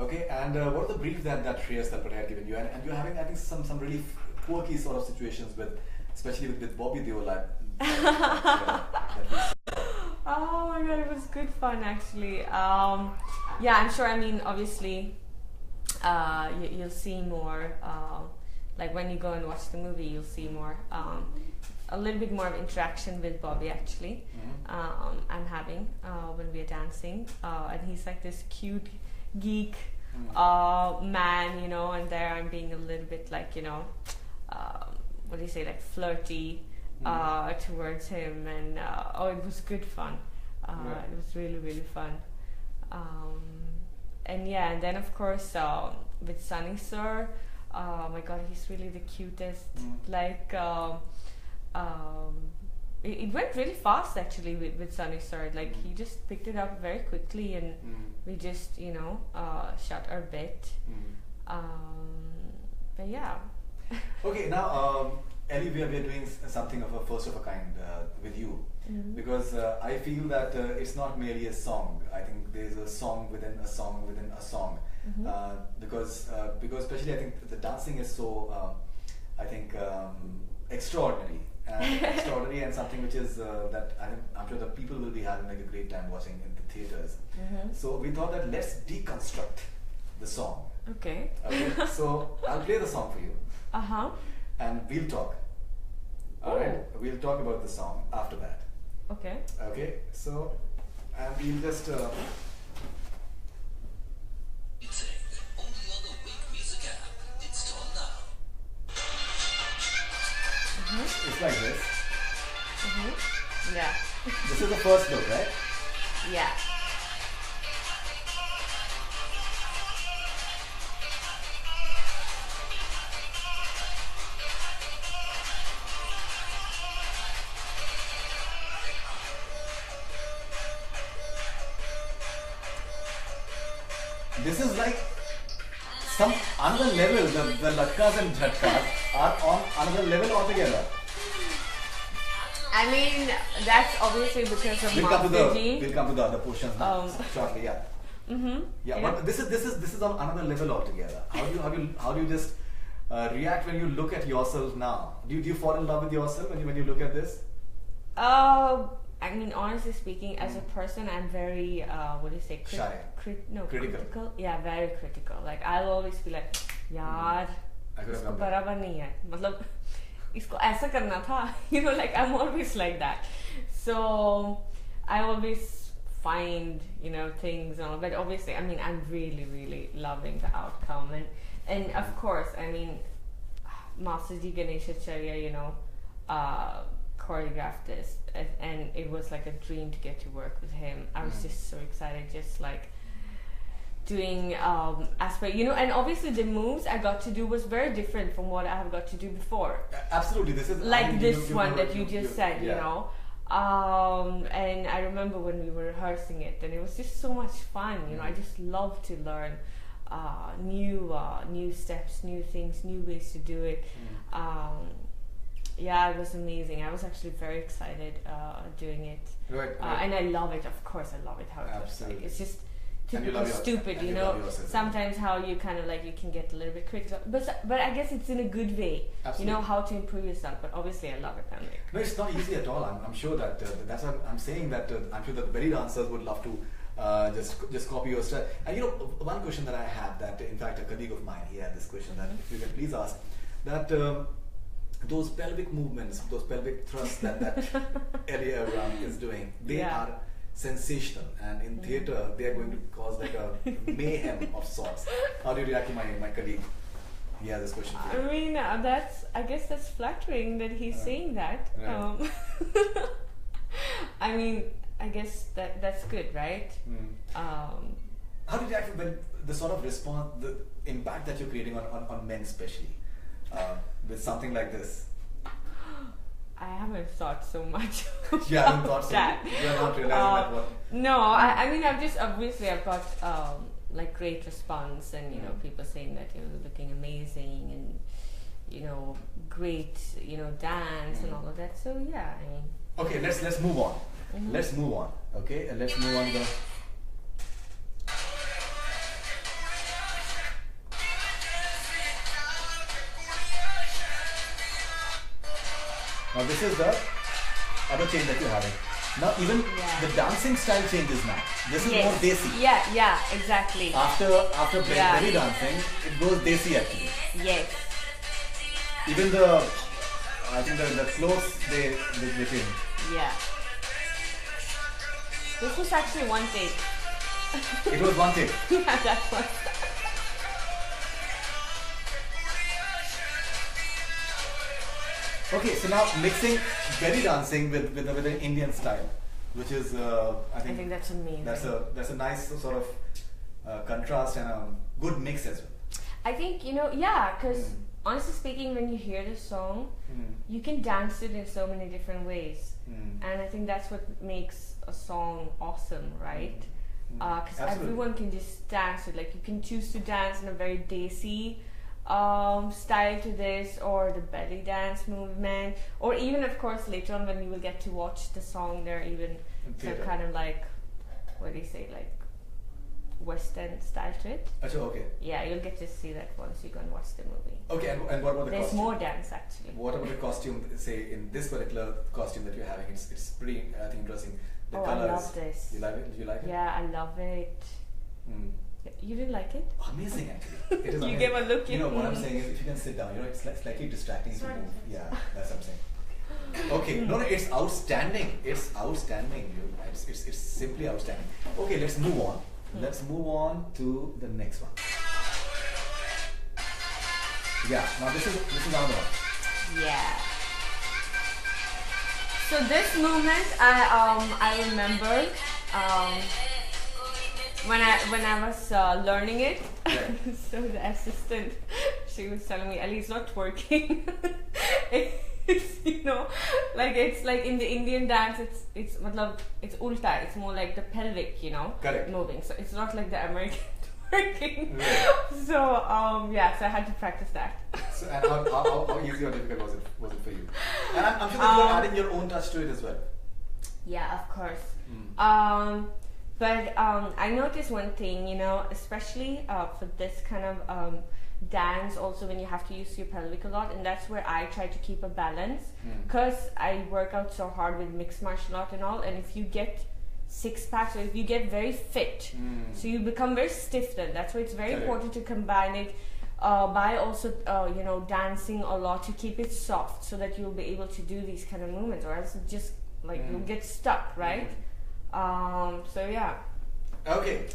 Okay, and what are the brief that Shreyas Talpade had given you? And you're having, I think, some really quirky sort of situations with, especially with Bobby Deol. Oh my god, it was good fun actually. Yeah, I'm sure. I mean, obviously, you'll see more. Like when you go and watch the movie, you'll see more. A little bit more of interaction with Bobby actually. I'm having when we're dancing, and he's like this cute geek man, you know, and there I'm being a little bit like, you know, what do you say, like flirty towards him, and it was good fun. It was really, really fun. And yeah, and then of course with Sunny Sir, oh my god, he's really the cutest. Like it went really fast actually with Sunny Sir. Like he just picked it up very quickly, and we just, you know, shot our bit. But yeah. Okay, now Elli, we are doing something of a first of a kind with you, because I feel that it's not merely a song. I think there's a song within a song within a song, because especially I think the dancing is so I think extraordinary. Extraordinary, and something which is that I'm sure the people will be having like a great time watching in the theaters. So we thought that let's deconstruct the song. Okay. Okay. So I'll play the song for you. And we'll talk. Alright. We'll talk about the song after that. Okay. Okay. So, and we'll just. It's like this. Yeah. This is the first note, right? Yeah. This is like some another level. The latkas and jhatkas are on another level altogether. I mean, that's obviously because of We'll come to the other portions shortly. Yeah. Yeah, but this is on another level altogether. How do you just react when you look at yourself now? Do you fall in love with yourself when you look at this? I mean, honestly speaking, as a person, I'm very what do you say? Shy. Critical. Yeah, very critical. Like I'll always be like, यार, इसको बराबर नहीं है. मतलब इसको ऐसा करना था. You know, like I'm always like that. So I always find, you know, things and all. But obviously, I mean, I'm really, really loving the outcome, and of course, I mean, Master G Ganeshacharya, you know, choreographed this, and it was like a dream to get to work with him. I was just so excited, just like doing aspect, you know, and obviously the moves I got to do was very different from what I have got to do before. Absolutely, this is like this one that you just said, you know. And I remember when we were rehearsing it, and it was just so much fun, you know. I just love to learn new steps, new things, new ways to do it. Yeah, it was amazing. I was actually very excited doing it. Right. And I love it, of course I love it how it looks like. It's just typical stupid, you know. Sometimes how you kind of like, you can get a little bit critical, but I guess it's in a good way. Absolutely. You know how to improve yourself, but obviously I love it. I'm like, no, it's not easy at all. I'm sure that that's what I'm saying, that I'm sure that the very dancers would love to just copy your style. And you know, one question that I have, that in fact a colleague of mine, he had this question, that if you can please ask, that those pelvic movements, those pelvic thrusts that Elli AvrRam is doing, they are sensational, and in theatre they are going to cause like a mayhem of sorts. How do you react to my colleague? He has this question for you. I mean, I guess that's flattering that he's saying that. Right. I mean, I guess that's good, right? How do you react when the sort of response, the impact that you're creating on men especially, with something like this? I haven't thought so much You haven't thought so that. You're not realizing that what? No, I mean, I've got like great response, and you know, people saying that you're looking amazing, and you know, great, you know, dance and all of that. So yeah, I mean. Okay, let's move on. Let's move on. Okay, and let's move on to the. Now this is the other change that you're having. Now even the dancing style changes now. This is more desi. Yeah, exactly. After belly dancing, it goes desi actually. Yes. Even I think the clothes they change. Yeah. This was actually one take. It was one take. Yeah, that's one. Okay, so now mixing belly dancing with an Indian style, which is I think that's amazing. That's a nice sort of contrast and a good mix as well. I think because honestly speaking, when you hear this song, you can dance it in so many different ways, and I think that's what makes a song awesome, right? Because everyone can just dance it. Like you can choose to dance in a very desi style to this, or the belly dance movement, or even of course later on when you will get to watch the song, there are even some kind of like, what do you say, like Western style to it. Okay. Yeah, you'll get to see that once you go and watch the movie. Okay, and what about the There's costume? more dance actually. What about the costume? Say in this particular costume that you're having, it's pretty I think interesting. The colors. I love this. You like it? Do you like it? Yeah, I love it. You didn't like it? Amazing, actually. It is amazing. You gave a look. What I'm saying is, if you can sit down, it's slightly distracting to move. Yeah, that's what I'm saying. Okay, no, it's outstanding. It's outstanding. It's simply outstanding. Okay, let's move on. Let's move on to the next one. Yeah, now this is another one. Yeah. So this movement, I remember when I was learning it. Yeah. So the assistant, she was telling me, Elli, it's not twerking. It's like it's like in the Indian dance, it's ulta. It's more like the pelvic, Correct. moving. So it's not like the American twerking. Right. So so I had to practice that. So and how easy or difficult was it for you? And I'm sure that you're adding your own touch to it as well. Yeah, of course. But I noticed one thing, especially for this kind of dance, also when you have to use your pelvic a lot, and that's where I try to keep a balance, because I work out so hard with mixed martial art and all, and if you get six packs, or if you get very fit, so you become very stiff then. That's why it's very important to combine it by also dancing a lot to keep it soft, so that you'll be able to do these kind of movements, or else it just like you'll get stuck, right? So yeah. Okay.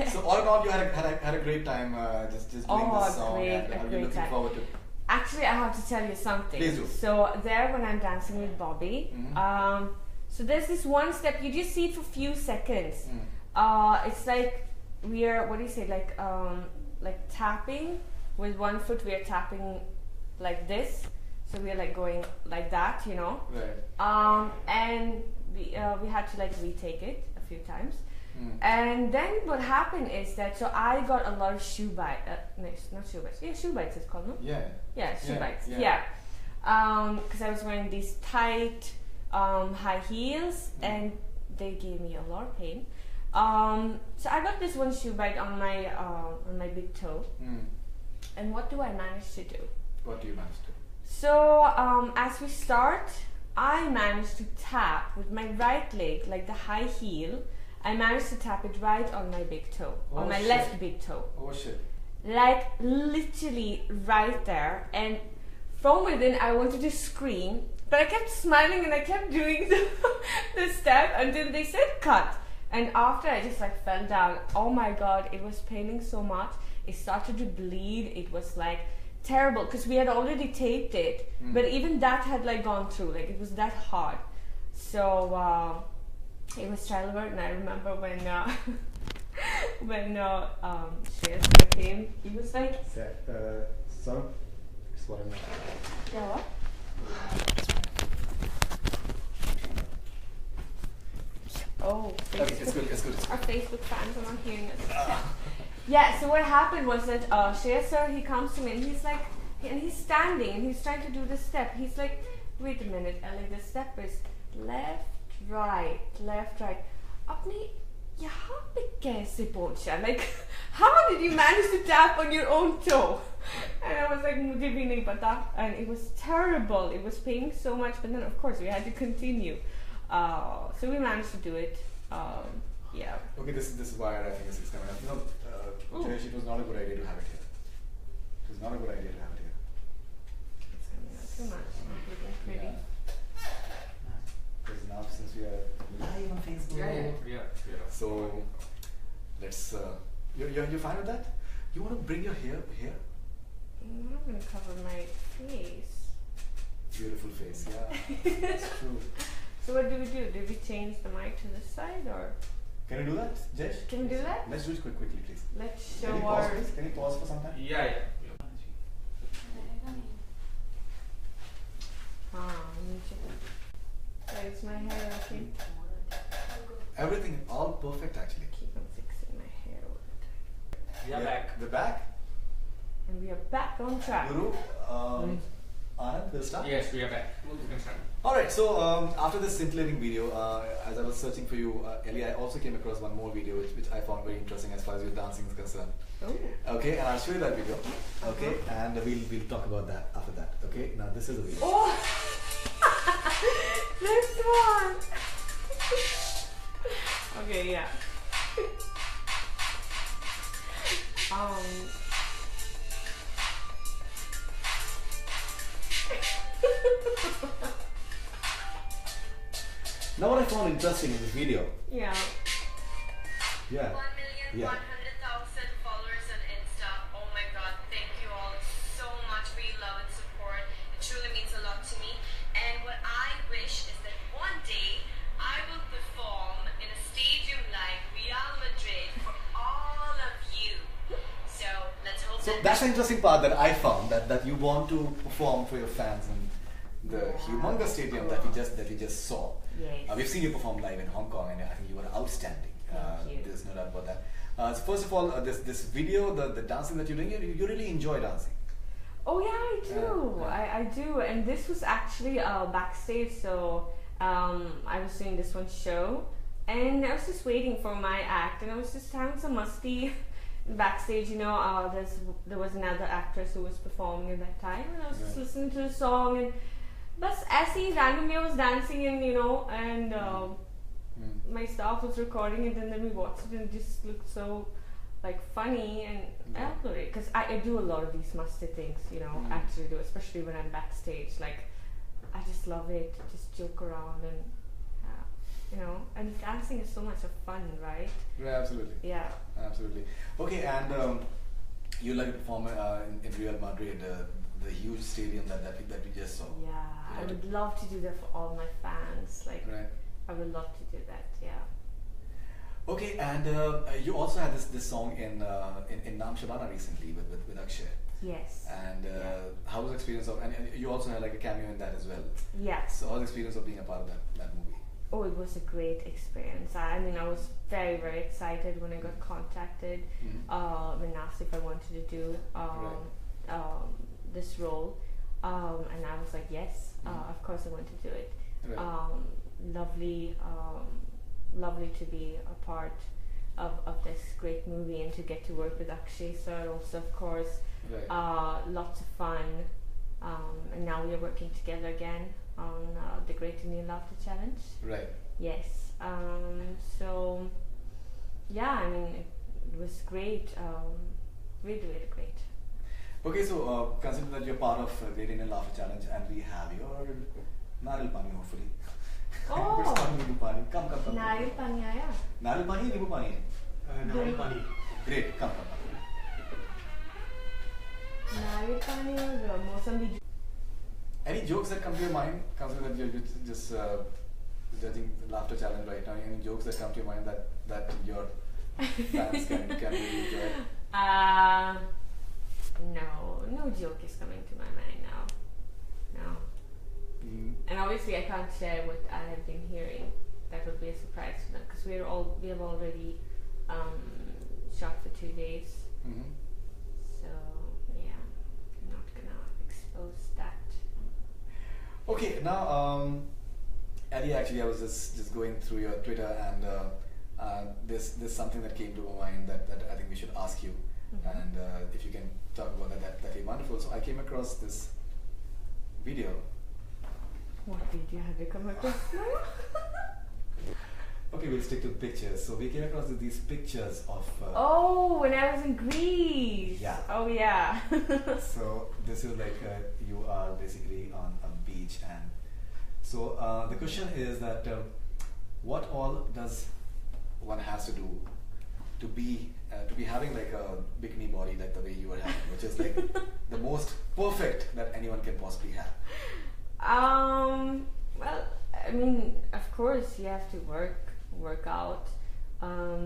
So all in all, you had a great time just doing this song, and are you looking forward to it? Actually, I have to tell you something. Please do. So there, when I'm dancing with Bobby, so there's this one step, you just see it for a few seconds. It's like we're, what do you say, like tapping with one foot. We are tapping like this, so we are like going like that, Right. And we had to like retake it a few times. And then what happened is that, so I got a lot of shoe bites. No, not shoe bites. Yeah, shoe bites it's called, no? Yeah. Shoe bites. Yeah. Because I was wearing these tight high heels, and they gave me a lot of pain. So I got this one shoe bite on my big toe. And what do I manage to do? What do you manage to do? So as we start, I managed to tap with my right leg, like the high heel. I managed to tap it right on my big toe, on my left big toe. Oh shit. Like literally right there. And from within, I wanted to scream, but I kept smiling and I kept doing the step until they said cut. And after, I just like fell down. Oh my god, it was paining so much. It started to bleed. It was like terrible, because we had already taped it, but even that had like gone through. Like it was that hard. So it was childbirth, and I remember when Shreyas came, he was like, sorry, it's what I meant. Yeah, what? Oh, Facebook. Okay, it's good. Our Facebook fans are not hearing us. Yeah, so what happened was that Shreyas sir, he comes to me and he's like, and he's standing and he's trying to do the step. He's like, wait a minute, Elli, the step is left, right. अपने यहाँ पे कैसे पहुँचा? Like, how did you manage to tap on your own toe? And I was like, "Mujhe bhi nahi pata," and it was terrible. It was paying so much, but then of course we had to continue. So we managed to do it. Yeah. Okay, this is why I think it's coming up. Jayesh, it was not a good idea to have it here. It was not a good idea to have it here. It's coming up too much. Not looking pretty. Yeah. Because now since we are live on Facebook. Yeah. So let's. You're fine with that? You want to bring your hair here? I'm not gonna cover my face. Beautiful face, yeah. That's true. So what do we do? Did we change the mic to this side or? Can you do that, Jesh? Can we do that? Let's do it quickly, please. Let's show Can you pause, our. please? Can you pause for some time? Yeah. Is my hair okay? Everything, all perfect actually. Keep on fixing my hair all the time. We are back. We're back. And we are back on track. Guru, Anand, we'll start? Yes, we are back. We can start. Alright, so after this scintillating video, as I was searching for you, Elli, I also came across one more video which I found very interesting as far as your dancing is concerned. Oh. Okay, and I'll show you that video. Okay, and we'll talk about that after that. Okay, now this is the video. Oh! This one! Okay, yeah. Now what I found interesting in this video. Yeah. Yeah. 1,100,000 followers on Insta. Oh my god, thank you all so much for your love and support. It truly means a lot to me. And what I wish is that one day I will perform in a stadium like Real Madrid for all of you. So let's hope So that that's the interesting part that I found, that you want to perform for your fans in the humongous stadium that we just saw. Yes. We've seen you perform live in Hong Kong, and I think you were outstanding. Thank you. There's no doubt about that. So first of all, this video, the dancing that you're doing, you really enjoy dancing. Oh yeah, I do. I do. And this was actually backstage. So I was doing this one show, and I was just waiting for my act, and I was just having some musty backstage. You know, there was another actress who was performing at that time, and I was just listening to the song, and but as randomly I was dancing, and my staff was recording it, and then we watched it, and it just looked so like funny, and I upload it because I do a lot of these musty things, actually do, especially when I'm backstage. Like I just love it, just joke around, and and dancing is so much of fun, right? Yeah, absolutely. Yeah. Absolutely. Okay, and you like to perform in Real Madrid, the huge stadium that we just saw. Yeah, I would love to do that for all my fans. Like, I would love to do that. Yeah. Okay, and you also had this song in Naam Shabana recently with Akshay. Yes. And how was the experience of? And you also had like a cameo in that as well. Yes. So how was the experience of being a part of that movie? Oh, it was a great experience. I mean, I was very, very excited when I got contacted and asked if I wanted to do this role, and I was like, yes, of course I want to do it. Lovely to be a part of this great movie and to get to work with Akshay sir also, of course. Lots of fun, and now we are working together again on the Great Indian Laughter Challenge. Right. Yes. So yeah, I mean, it was great. Really, really great. Okay, so consider that you're part of Great Indian Laughter Challenge, and we have your Naril Pani, hopefully. Oh! Nibu Pani. Come. Naril Pani aaya. Naril Pani, Nibu Pani? Naril Pani. Great, come. Naril Pani or Mosambhi. Any jokes that come to your mind, consider that you're just judging the Laughter Challenge right now, any jokes that come to your mind that your fans can really enjoy? No joke is coming to my mind now. No. And obviously I can't share what I have been hearing. That would be a surprise to them because we have already shot for 2 days. So yeah, I'm not gonna expose that. Okay, now Elli, actually I was just going through your Twitter, and there's something that came to my mind that I think we should ask you. And if you can talk about that wonderful. So I came across this video. What video have you come across now? Okay, we'll stick to pictures. So we came across these pictures of. Oh, when I was in Greece. Yeah. Oh yeah. So this is like you are basically on a beach, and so the question is that what all does one has to do to be having like a bikini body like the way you are having, which is like the most perfect that anyone can possibly have. Well, I mean, of course you have to work out a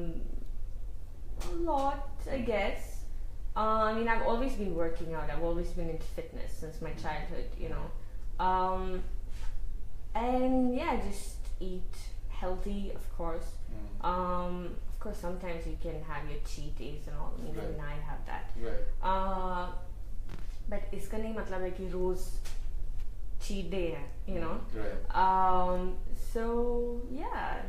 lot, I guess. I mean, I've always been working out. I've always been into fitness since my childhood, you know. And yeah, just eat healthy, of course. Of course, sometimes you can have your cheat days and all. Even I have that. Right. But इसका नहीं मतलब है कि रोज cheat day है, you know. Right. So yeah,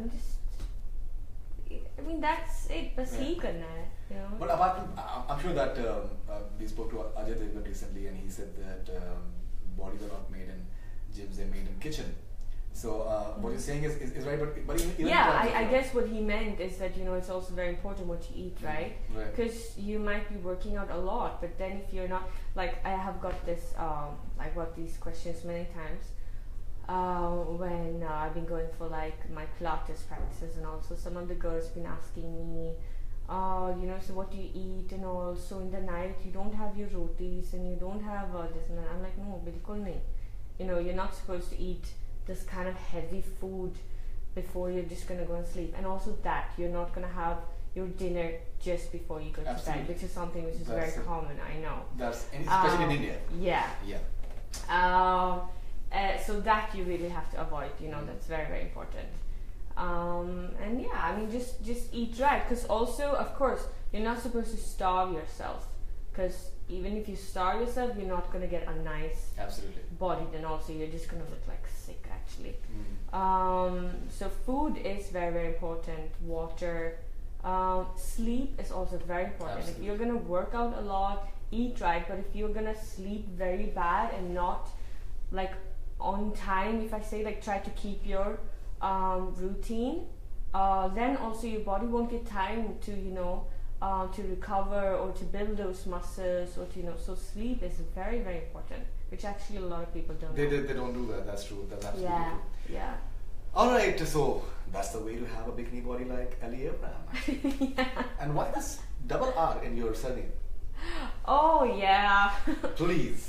I mean that's it. बस ही करना है, you know. But apart from, I'm sure that we spoke to Ajay Devgan recently, and he said that bodies are not made in gyms; they're made in kitchen. So what you're saying is right, but even yeah, I guess what he meant is that, you know, it's also very important what you eat, right? Right. Because you might be working out a lot, but then if you're not, like I have got this, I got these questions many times when I've been going for like my Pilates practices, and also some of the girls been asking me, you know, so what do you eat and all? So in the night you don't have your rotis and you don't have this and that. I'm like, no, bilkul nahi. You know, you're not supposed to eat this kind of heavy food before you're just gonna go and sleep, and also that you're not gonna have your dinner just before you go to bed, which is something which is very common. I know. That's especially in India. Yeah. Yeah. So that you really have to avoid. You know, that's very, very important. And yeah, I mean, just eat right, because also, of course, you're not supposed to starve yourself, because even if you starve yourself, you're not going to get a nice body, then also you're just going to look like sick actually. So food is very, very important. Water, sleep is also very important. If you're going to work out a lot, eat right, but if you're going to sleep very bad and not like on time, if I say like try to keep your routine, then also your body won't get time to, you know, to recover or to build those muscles, or to, you know, so sleep is very, very important, which actually a lot of people don't know. They don't do that. That's true. That's absolutely true. Yeah. All right. So that's the way to have a bikini body like Elli AvrRam. Yeah. And why this double R in your surname? Oh yeah. Please.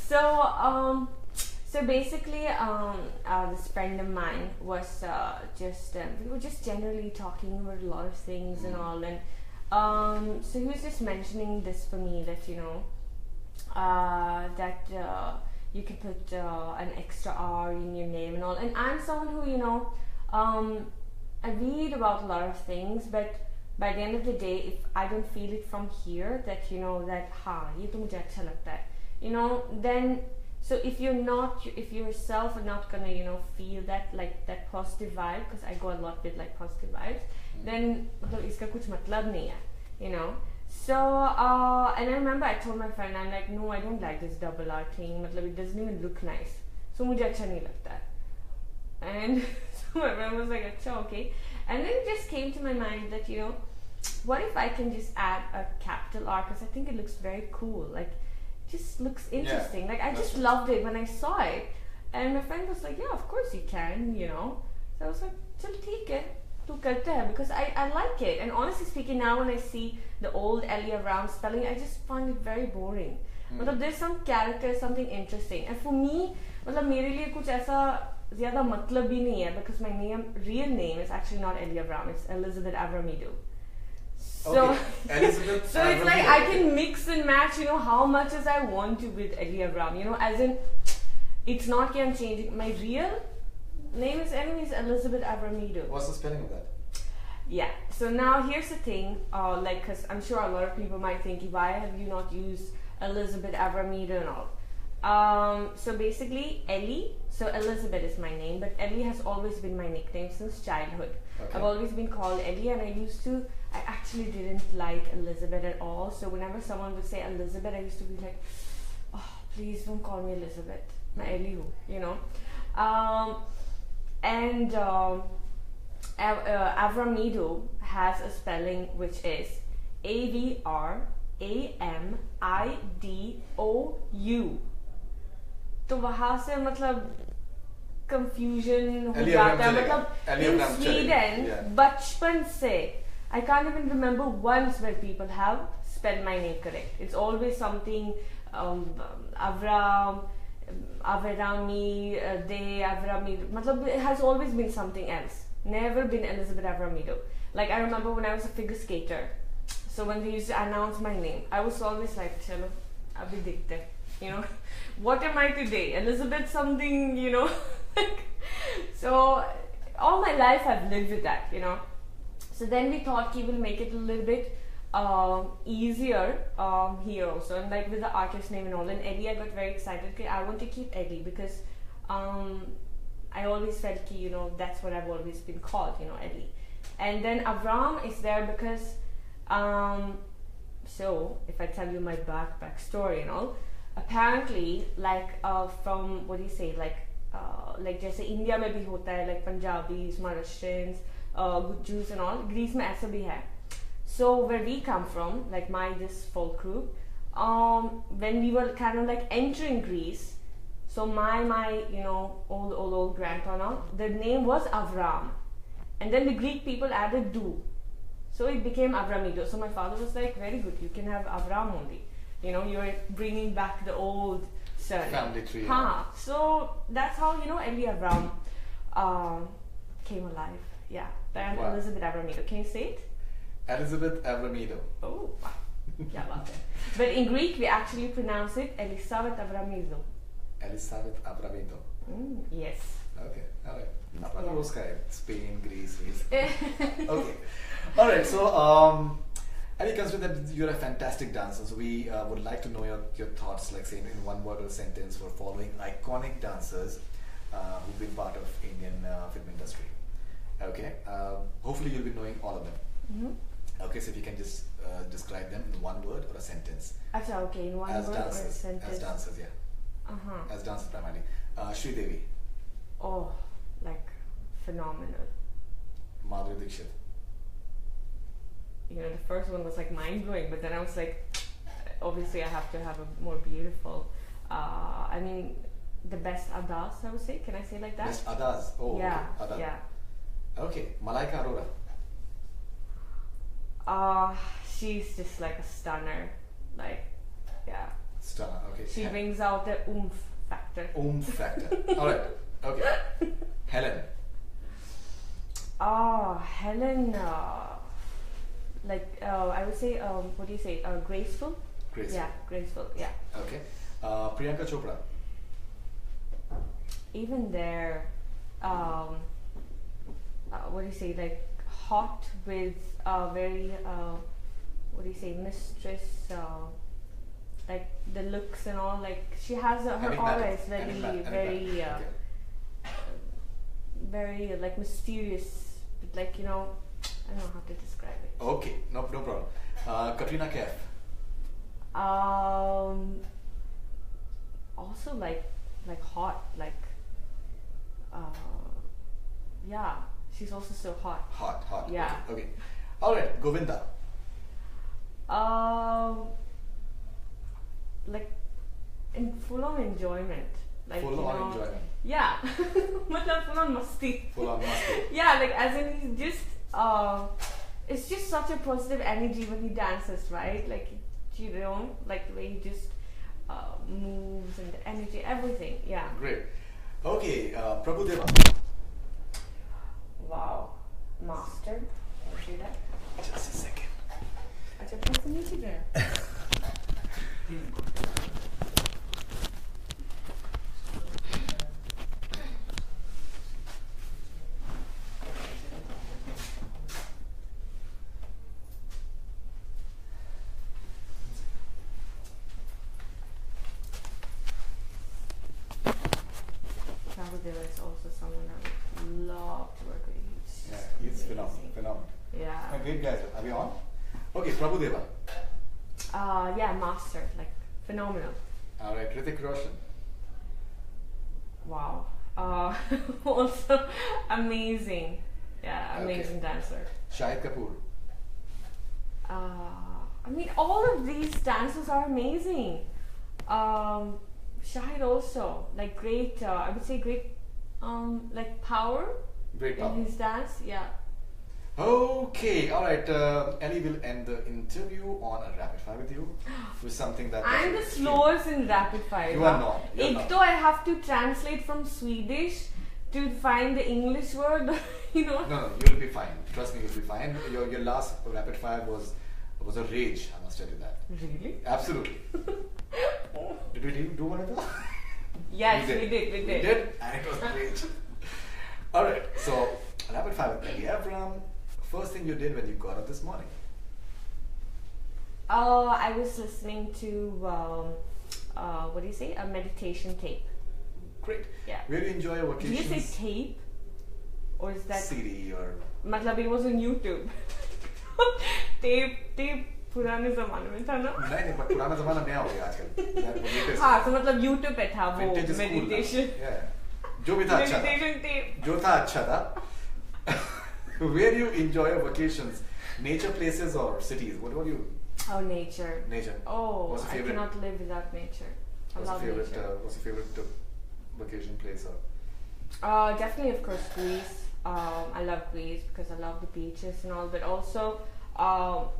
So basically, this friend of mine was we were just generally talking about a lot of things and all, and so he was just mentioning this for me, that, you know, that you can put an extra R in your name and all. And I'm someone who, you know, I read about a lot of things, but by the end of the day, if I don't feel it from here, that, you know, that ye to mujhe acha lagta hai, you know, then so if you yourself are not gonna, you know, feel that, like that positive vibe, because I go a lot with like positive vibes, then iska kuch matlab nahi hai, you know. So and I remember I told my friend, I'm like, no, I don't like this double R thing, matlab it doesn't even look nice, so mujhe acha nahi lagta. And so my friend was like, acha, okay. And then it just came to my mind that, you know, what if I can just add a capital R, because I think it looks very cool, like just looks interesting. Yeah, like I just loved it when I saw it, and my friend was like, yeah, of course you can, you know. So I was like, chal theek hai, tu karte hai, because I like it. And honestly speaking, now when I see the old Elli AvrRam spelling, I just find it very boring. But there's some character, something interesting, and for me, मतलब मेरे लिए कुछ ऐसा ज़्यादा मतलब भी नहीं है, because my real name is actually not Elli AvrRam, it's Elizabeth Avramidu. So, so it's like I can mix and match, you know, how much as I want to with Elli AvrRam, you know, as in, it's not that I'm changing. My real name is anyways Elizabeth Avramidu. What's the spelling of that? Yeah, so now here's the thing, like, because I'm sure a lot of people might think, why have you not used Elizabeth Avramidu and all? So basically, Elli, so Elizabeth is my name, but Elli has always been my nickname since childhood. Okay. I've always been called Elli, and I actually didn't like Elizabeth at all. So whenever someone would say Elizabeth, I used to be like, oh, please don't call me Elizabeth. मैं Elli हूँ, you know. And AvrRam has a spelling which is AvrAmidou. तो वहाँ से मतलब confusion हो जाता है, मतलब in Sweden बचपन से I can't even remember once where people have spelled my name correct. It's always something AvrRam, AvrRami, AvrRami. मतलब it has always been something else. Never been Elizabeth AvrRam. Like I remember when I was a figure skater. So when they used to announce my name, I was always like, "Chalo, abhi dikhte." You know, what am I today? Elizabeth something, you know. So all my life I've lived with that, you know. So then we thought we will make it a little bit easier here also, and like with the artist name and all. And Elli, I got very excited. I want to keep Elli because I always felt you know that's what I've always been called, you know, Elli. And then AvrRam is there because so if I tell you my back story and all, apparently like from what do you say like जैसे India में भी होता है like Punjabis, Maharashtrians, Gujus and all, Greece में ऐसा भी है. So where we come from, like this folk group, when we were kind of like entering Greece, so my you know old grandpa now, their name was AvrRam, and then the Greek people added do, so it became AvrRam. So my father was like, very good, you can have AvrRam only, you know, you're bringing back the old surname. Family tree. So that's how you know Elli AvrRam came alive. Yeah, and wow. Elizabeth AvrRam. Can you say it? Elizabeth AvrRam. Oh, wow. Yeah, love it. But in Greek, we actually pronounce it Elizabeth AvrRam. Elizabeth AvrRam. Yes. Okay, alright. Spain, Greece. Okay. Alright, so Elli, consider that you're a fantastic dancer, so we would like to know your thoughts, like say in one word or sentence, for following iconic dancers who've been part of Indian film industry. Okay, hopefully you'll be knowing all of them. Okay, so if you can just describe them in one word or a sentence. Achha, okay, in one word dancers, or a sentence. As dancers, yeah. As dancers primarily. Sri Devi. Oh, like phenomenal. Madhuri Dixit. You know, the first one was like mind-blowing, but then I was like, obviously I have to have a more beautiful, I mean, the best adas, I would say. Can I say like that? Best adas? Oh, yeah, okay. Ada. Yeah. Okay, Malaika Arora. She's just like a stunner. Like, yeah. Stunner, okay. She brings out the oomph factor. Oomph factor. Alright, okay. Helen. Helen, like, I would say, what do you say? Graceful? Graceful. Yeah, graceful, yeah. Okay. Priyanka Chopra. Even there, what do you say? Like, hot with very, what do you say? Mistress, like the looks and all. Like, she has her aura is very, very like mysterious. But like, you know, I don't know how to describe it. Okay, no problem. Katrina Kaif. Also like hot, like yeah, she's also so hot. Hot. Yeah. Okay. Alright, Govinda. Like in full on enjoyment. Like full on enjoyment. Yeah. Full on masti. Full on masti. Yeah, like as in he's just it's just such a positive energy when he dances, right? Like, you know, like the way he just moves and the energy, everything. Yeah. Great. Okay, Prabhudeva. Wow. Master. I'll do that. Just a second. Acha, please meet you there. Prabhudeva is also someone I would love to work with. He's phenomenal. Yeah. Great guys. Are we on? Okay, Prabhudeva. Yeah, master, like phenomenal. All right, Hrithik Roshan. Wow. Also amazing. Yeah, amazing dancer. Shahid Kapoor. I mean, all of these dancers are amazing. Shahid also, like great. I would say great, like power Great power. in his dance. Yeah. Okay, all right. Elli will end the interview on a rapid fire with you with something that. I'm the slowest in rapid fire. You are not. You're Ek not. to I have to translate from Swedish to find the English word. You know. No, you'll be fine. Trust me, you'll be fine. Your last rapid fire was a rage. I must tell you that. Really? Absolutely. Did we do one of those? Yes, we did. We did, and it was a rage. All right. So rapid fire with Elli. AvrRam. First thing you did when you got up this morning. I was listening to what do you say? A meditation tape. Great. Yeah. Where do you enjoy your Did you vacations? say tape? Or is that CD or मतलब it was on YouTube. tape पुराने ज़माने में था ना? नहीं but पुराना ज़माना नया हो गया आजकल. हाँ तो मतलब YouTube पे था वो Vintage is cool now. meditation. Yeah. जो भी था अच्छा था. Meditation tape. जो था अच्छा था. Where do you enjoy your vacations? Nature places or cities? What do you? Oh, nature. Nature. Oh, What's your I favorite? cannot live without nature. I What's love your favorite? nature. What's your favorite vacation place? Definitely, of course, Greece. I love Greece because I love the beaches and all. But also,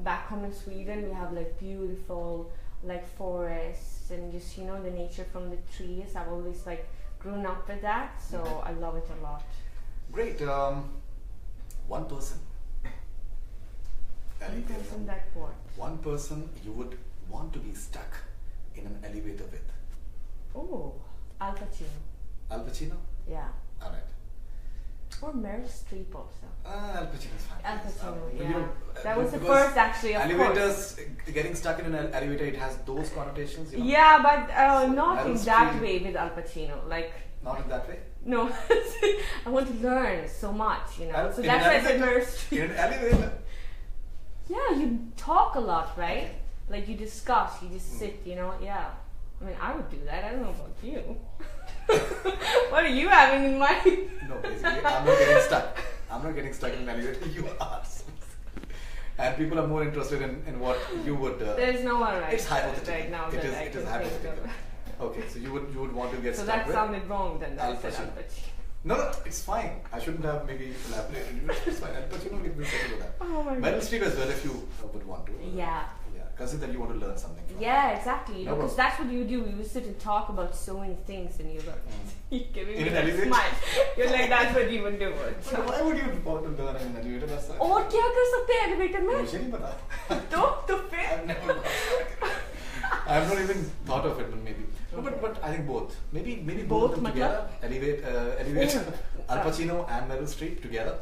back home in Sweden, we have like beautiful like forests and just the nature from the trees. I've always like grown up with that, so I love it a lot. Great. One person. One person that what? One person you would want to be stuck in an elevator with. Oh, Al Pacino. Al Pacino? Yeah. All right. Or Meryl Streep also. Al Pacino's fine. Al Pacino, You yeah. know, That was the because first, actually, of elevators, course. getting stuck in an elevator, it has those connotations. You know? Yeah, but So not Meryl in that Streep- way with Al Pacino. Like, Not in that way. no, I want to learn so much, So In that's an why I said elevator? Meryl Streep. In an elevator. Yeah, you talk a lot, right? Okay. Like, you discuss, you just sit, yeah. I mean, I would do that. I don't know about you. What are you having in mind? No, basically, I'm not getting stuck. I'm not getting stuck in an elevator. You are. And people are more interested in what you would. There's no one It's hypothetical. right now It that is. I It can is think hypothetical. of. Okay, so you would want to get So stuck that with. sounded wrong then. Al That I said Al Pacino. Pacino. No, it's fine. I shouldn't have maybe elaborated. It's fine. Al Pacino will settle with that. Oh my Meryl God. Streep as well, if you would want to. Yeah. Yeah, consider that you want to learn something. From Yeah, exactly. No Because problem. that's what you do. You sit and talk about so many things, and you're like, you're giving In me an that elevator? smile. You're like, that's what you would do. So why would you want to learn in an elevator? That's not. और क्या कर सकते हैं elevator में? मुझे नहीं पता. तो फिर? I've never. I've not even thought of it, but maybe. No, but I think both. Maybe both of them Both, together. Elevate Oh. Al Pacino and Meryl Streep together.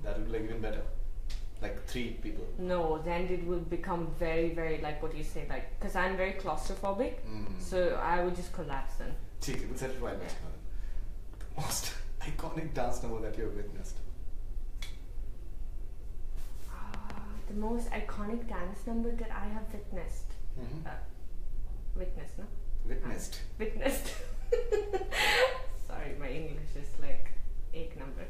That would be like even better. Like 3 people. No, then it will become very, very like what you say, like because I'm very claustrophobic, so I would just collapse then. ठीक है, we'll set it right back. The most iconic dance number that you have witnessed. The most iconic dance number that I have witnessed. Witnessed, no? Witnessed. Witnessed. Sorry, my English is like एक number.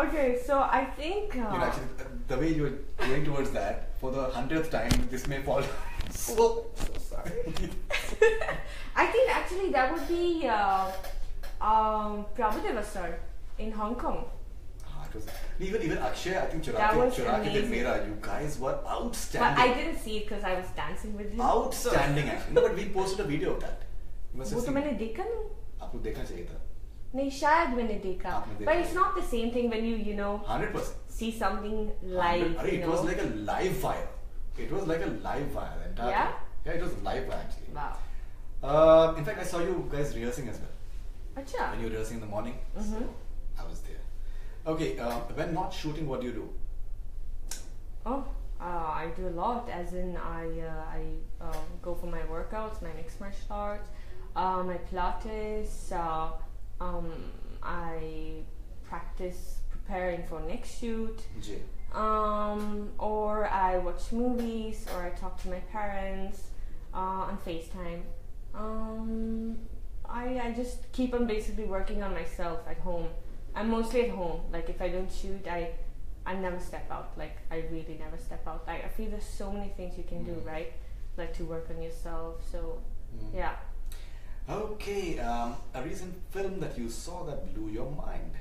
Okay, so I think. You know, actually, the way you were going towards that, for the 100th time, this may fall. so sorry. I think actually that would be Prabhudeva sir in Hong Kong. It was, even Akshay, I think That was Chura ke Dil amazing. Mera, you guys were outstanding. But I didn't see it because I was dancing with him. Outstanding actually. No, but we posted a video of that. You must have वो तो seen. मैंने देखा नहीं. आपको देखना चाहिए था. नहीं शायद मैंने देखा. आपने But देखा. it's not the same thing when you know 100%. see something live. It was like a live wire. It was like a live wire. The entire Yeah? thing. Yeah, it was live wire actually. Wow. In fact, I saw you guys rehearsing as well. अच्छा. When you were rehearsing in the morning. Mhm. So I was there. Okay, when not shooting, what do you do? Oh, I do a lot. As in, I go for my workouts, my mixed martial arts, my Pilates. I practice preparing for next shoot. Ji. Or I watch movies, or I talk to my parents on FaceTime. I just keep on basically working on myself at home. I'm mostly at home. Like if I don't shoot, I never step out. Like I really never step out. Like I feel there's so many things you can do, right? Like to work on yourself. So yeah. Okay, a recent film that you saw that blew your mind.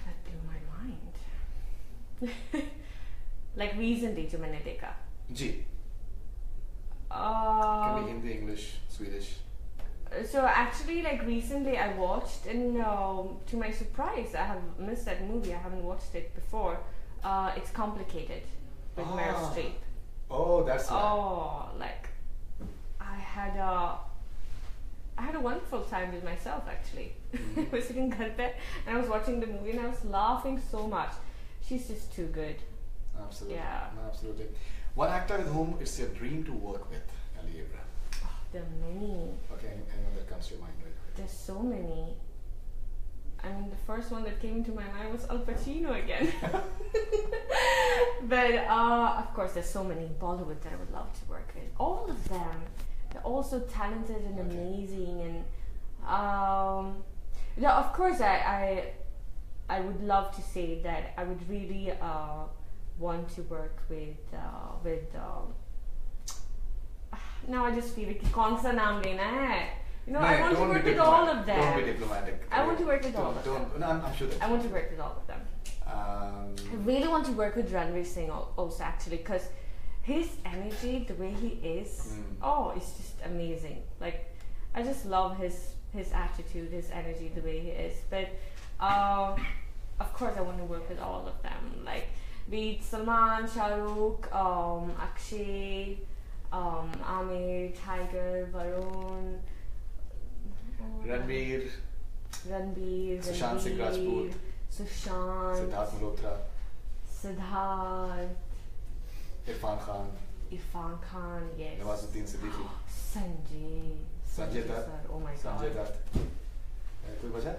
That blew my mind. Like recently, जो मैंने देखा. जी. Can be Hindi, English, Swedish. So actually, like recently, I watched, and to my surprise, I have missed that movie. I haven't watched it before. It's Complicated with Meryl Streep. Oh, that's right. Oh, like I had a wonderful time with myself actually. I was sitting there and I was watching the movie and I was laughing so much. She's just too good. Absolutely. Yeah. Absolutely. One actor with whom it's your dream to work with, Elli AvrRam. Oh, there are many. Okay, anyone that comes to your mind right away? There's so many. I mean, the first one that came into my mind was Al Pacino again. But of course, there's so many in Bollywood that I would love to work with. All of them. They're all so talented and amazing. And yeah, of course, I would love to say that I would really want to work with. Now I just feel like कौन सा नाम लेना है? You know, I want to work with all of them. Don't be diplomatic. I want to work with all of them. No, I'm sure that. I want to work with all of them. I really want to work with Ranveer Singh also actually, because his energy, the way he is, it's just amazing. Like, I just love his attitude, his energy, the way he is. But of course, I want to work with all of them. Like, be it Salman, Shah Rukh, Akshay, Amir, Tiger, Varun, Ranveer, Sushant Singh Rajput, Siddharth Malhotra, Irfan Khan, yes. Nawazuddin Siddiqui, Sanjay Dutt, sir, oh my god. Sanjay Dutt. कोई बचा?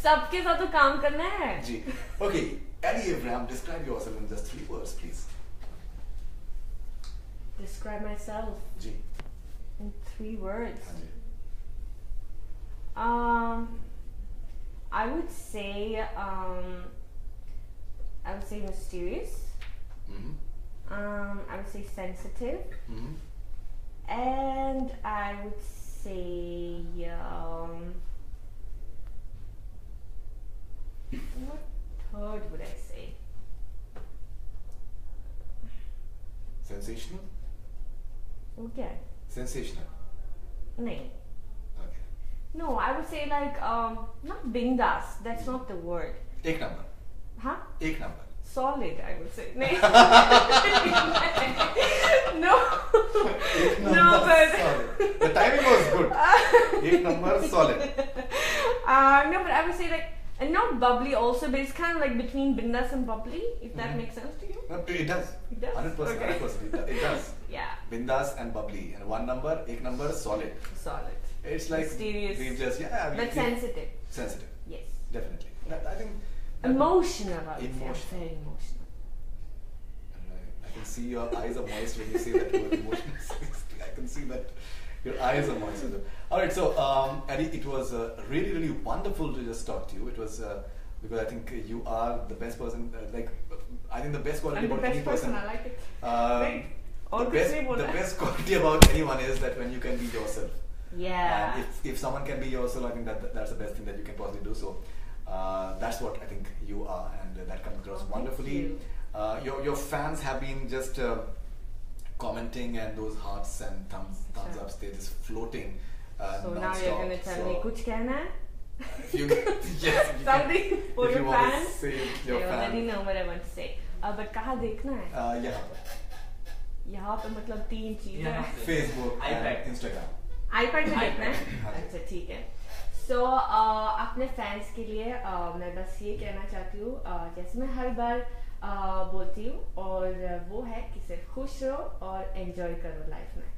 सबके साथ तो काम करना है. जी. Okay, Elli AvrRam, describe yourself in just 3 words, please. Describe myself. Ji. In 3 words. हाँ जी. I would say mysterious. I would say sensitive. And I would say what third would I say? Sensational? Okay. Sensational. No. Okay. No, I would say like not bindas. That's not the word. Ek number. Huh? Ek number. Solid, I would say. No. No, but solid. The timing was good. Ek number solid. No, but I would say like, and not bubbly also, but it's kind of like between bindas and bubbly, if that makes sense to you. No, it does. It does? 100%. Okay. 100%. It does. Yeah. Bindas and bubbly. And one number, ek number, solid. Solid. It's like mysterious. we've just But sensitive. Sensitive. Yes. Definitely. I think emotional. I would say. Emotional. I'm very emotional. I can see your eyes are moist when you say that word emotional. I can see that your eyes are moist. Alright, so Elli, it was really, really wonderful to just talk to you. It was because I think you are the best person. I think the best quality I'm about the any best person. I like it. The best quality about anyone is that when you can be yourself. Yeah. And if someone can be yourself, I think that's the best thing that you can possibly do. So that's what I think you are, and that comes across wonderfully. Your fans have been just commenting, and those hearts and thumbs ups, they're just floating. So now you're going to tell me kuch kehna hai? If you yes, something for if your you fans. Say your I already fans. know what I want to say. But कहाँ देखना है? यहाँ पे मतलब 3 चीजें हैं. Facebook, iPad, Instagram. iPad में देखना है. अच्छा ठीक है. So अपने फैंस के लिए मैं बस ये कहना चाहती हूँ, जैसे मैं हर बार बोलती हूँ, और वो है कि सिर्फ खुश रहो और एंजॉय करो लाइफ में.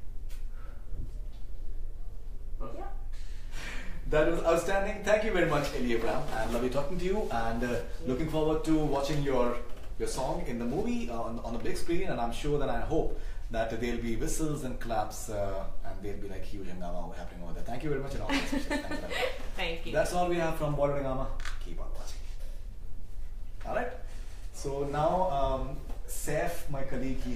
That was outstanding. Thank you very much, Elli AvrRam, and lovely talking to you. And looking forward to watching your song in the movie on a big screen. And I'm sure that I hope that there'll be whistles and claps and there'll be like huge hungama happening over there. Thank you very much, and all the best wishes. Thank you. Thank you. That's all we have from Bollywood Hungama. Keep on watching. All right. So now, Saif, my colleague, he